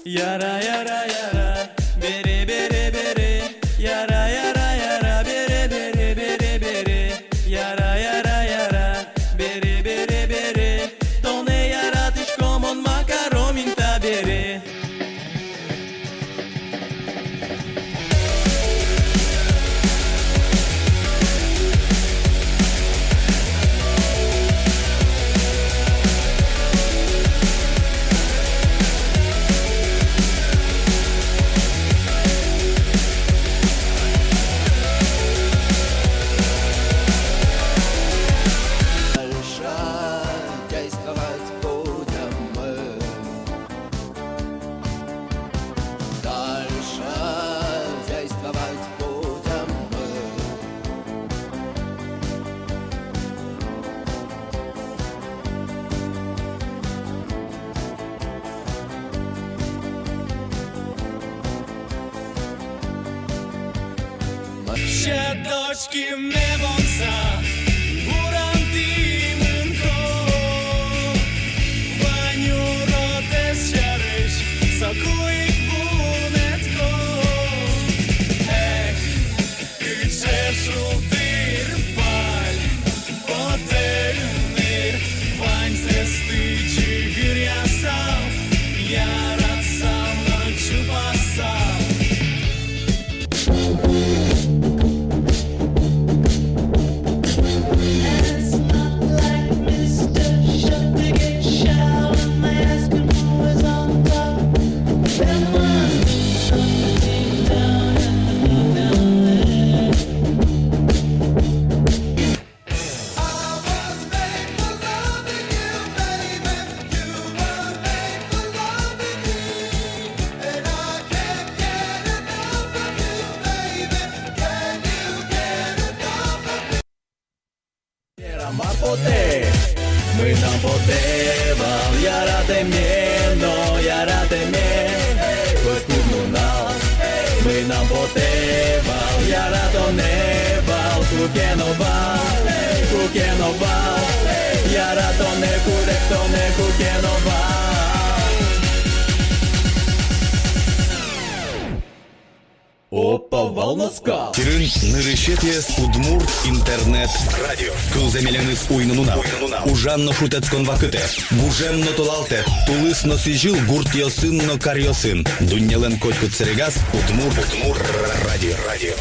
Yara yara yara, bere bere bere. Yara yara yara, bere bere bere bere. Yara yara yara, bere bere bere. Donde yaratış como un macaron minta bere. Ще дочки не вонса, бурантимын ко. Ваню ротес шарыш, сокуик бунетко. Эх, кыче шултыр паль, потельныр. Вань зестычы гырясал, яратсам ночью пасал. Ми нам потевал, ярате мено, ярате ме, выкупнунал. Мы нам потевал, ярато невал, кукеновал, ярато не куректо не кукеновал. Опа, волноска! Тирин нырышетес удмурт интернет радио. Кылземеленис уйнунуна. Ужанно шутецкон вакыте. Бужемно толалте. Тулысно сижил гурт йосынно карьосын. Дуннелен котку церегас удмурт радио.